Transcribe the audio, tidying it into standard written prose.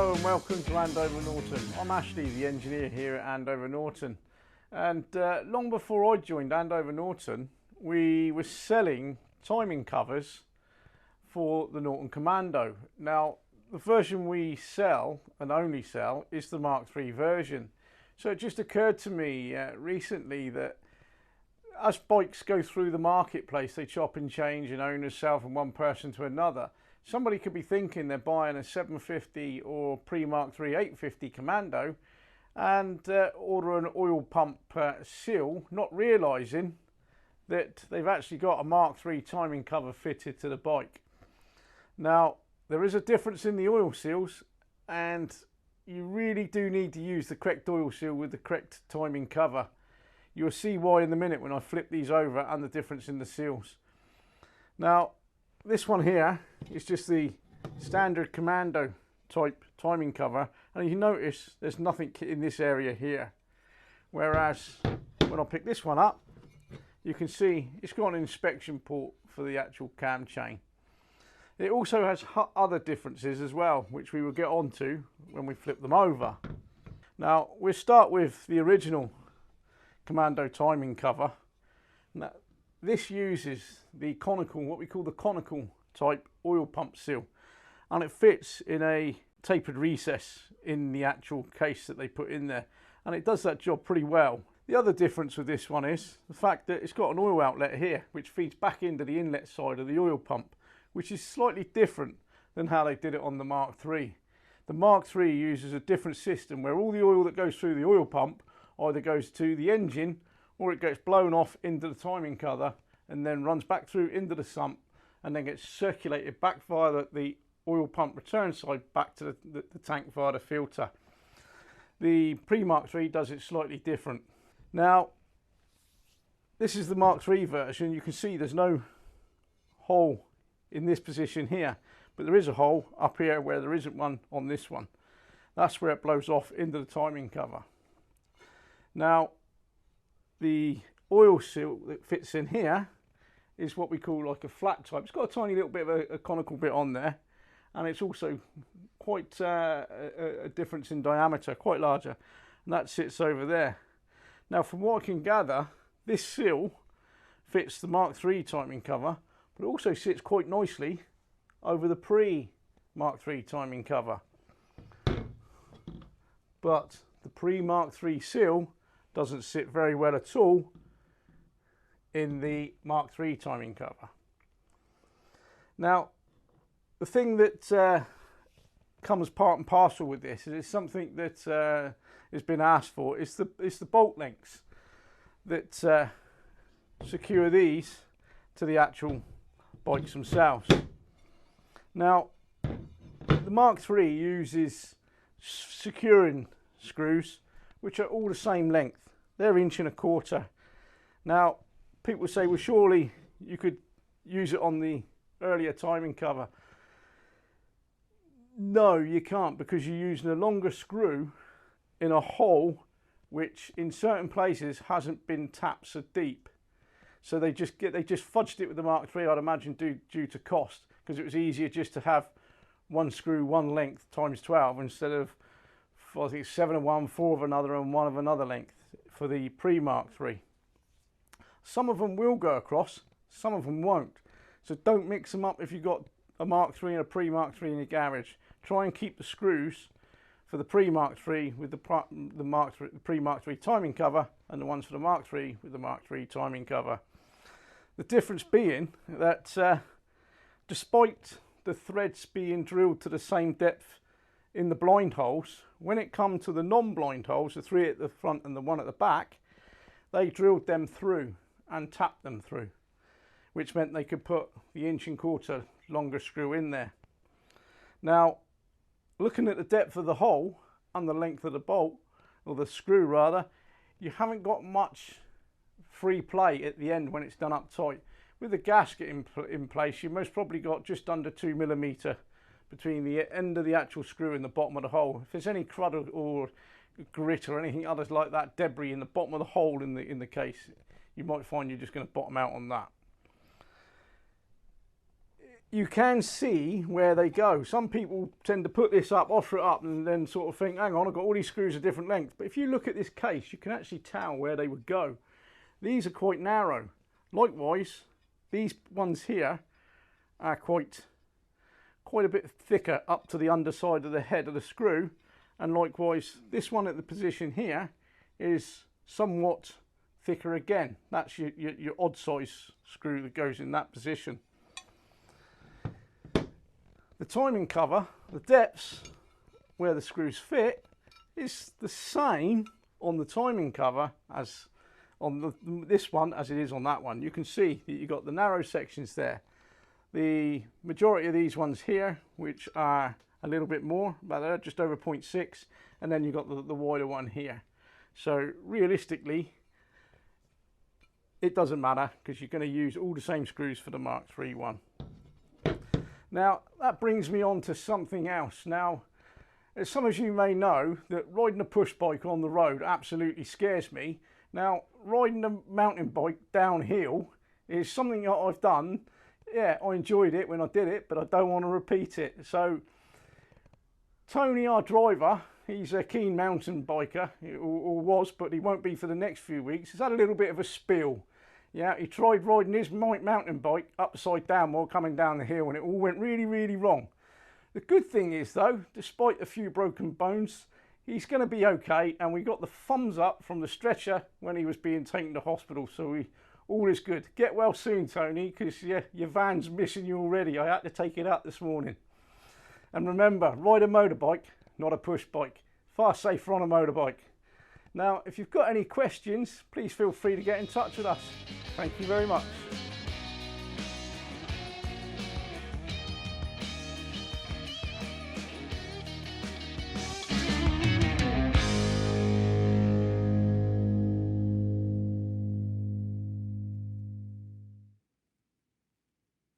Hello and welcome to Andover Norton. I'm Ashley, the engineer here at Andover Norton. And long before I joined Andover Norton, we were selling timing covers for the Norton Commando. Now, the version we sell and only sell is the Mark III version. So it just occurred to me recently that as bikes go through the marketplace, they chop and change and owners sell from one person to another. Somebody could be thinking they're buying a 750 or pre-Mark III 850 Commando and order an oil pump seal, not realising that they've actually got a Mark III timing cover fitted to the bike. Now, there is a difference in the oil seals, and you really do need to use the correct oil seal with the correct timing cover. You'll see why in a minute when I flip these over and the difference in the seals. Now, this one here is just the standard Commando type timing cover, and you notice there's nothing in this area here, whereas when I pick this one up you can see it's got an inspection port for the actual cam chain. It also has other differences as well, which we will get onto when we flip them over. Now we'll start with the original Commando timing cover. Now, this uses the Conical, what we call the Conical type oil pump seal, and it fits in a tapered recess in the actual case that they put in there, and it does that job pretty well. The other difference with this one is the fact that it's got an oil outlet here which feeds back into the inlet side of the oil pump, which is slightly different than how they did it on the Mark III. The Mark III uses a different system where all the oil that goes through the oil pump either goes to the engine or it gets blown off into the timing cover and then runs back through into the sump and then gets circulated back via the oil pump return side back to the tank via the filter. The pre-Mark III does it slightly different. Now, this is the Mark III version. You can see there's no hole in this position here, but there is a hole up here where there isn't one on this one. That's where it blows off into the timing cover. Now, the oil seal that fits in here is what we call like a flat type. It's got a tiny little bit of a conical bit on there, and it's also quite a difference in diameter, quite larger, and that sits over there. Now, from what I can gather, this seal fits the Mark III timing cover, but it also sits quite nicely over the pre-Mark III timing cover. But the pre-Mark III seal doesn't sit very well at all in the Mark III timing cover. Now, the thing that comes part and parcel with this is it's something that has been asked for. It's the bolt lengths that secure these to the actual bikes themselves. Now, the Mark III uses securing screws which are all the same length. They're 1.25 inches. Now, people say, well, surely you could use it on the earlier timing cover. No, you can't, because you're using a longer screw in a hole which in certain places hasn't been tapped so deep. So they just fudged it with the Mark III, I'd imagine, due to cost, because it was easier just to have one screw, one length times 12 instead of, I think, 7 of one, 4 of another, and 1 of another length for the pre-Mark III. Some of them will go across, some of them won't. So don't mix them up if you've got a Mark III and a pre-Mark III in your garage. Try and keep the screws for the pre-Mark III with the pre-Mark III timing cover, and the ones for the Mark III with the Mark III timing cover. The difference being that despite the threads being drilled to the same depth in the blind holes, when it comes to the non-blind holes, the 3 at the front and the 1 at the back, they drilled them through and tapped them through, which meant they could put the 1.25 inch longer screw in there. Now, looking at the depth of the hole and the length of the bolt, or the screw rather, you haven't got much free play at the end when it's done up tight. With the gasket in place, you've most probably got just under 2 mm between the end of the actual screw and the bottom of the hole. If there's any crud or grit or anything others like that, debris in the bottom of the hole in the case, you might find you're just going to bottom out on that. you can see where they go. Some people tend to put this up, offer it up, and then sort of think, hang on, I've got all these screws of different lengths. But if you look at this case, you can actually tell where they would go. These are quite narrow. Likewise, these ones here are quite a bit thicker up to the underside of the head of the screw. And likewise, this one at the position here is somewhat thicker again. That's your odd size screw that goes in that position. The timing cover, the depths where the screws fit, is the same on the timing cover as on this one as it is on that one. You can see that you've got the narrow sections there. The majority of these ones here, which are a little bit more, about just over 0.6, and then you've got the wider one here. So realistically, it doesn't matter because you're going to use all the same screws for the Mark III one. Now that brings me on to something else. Now, as some of you may know, that riding a push bike on the road absolutely scares me. Now, riding a mountain bike downhill is something that I've done. Yeah, I enjoyed it when I did it, but I don't want to repeat it. So Tony, our driver, he's a keen mountain biker, or was, but he won't be for the next few weeks. He's had a little bit of a spill. Yeah, he tried riding his mountain bike upside down while coming down the hill, and it all went really, really wrong. The good thing is, though, despite a few broken bones, he's going to be okay, and we got the thumbs up from the stretcher when he was being taken to hospital, so all is good. Get well soon, Tony, because your van's missing you already. I had to take it out this morning. And remember, ride a motorbike, not a push bike. Far safer on a motorbike. Now, if you've got any questions, please feel free to get in touch with us. Thank you very much.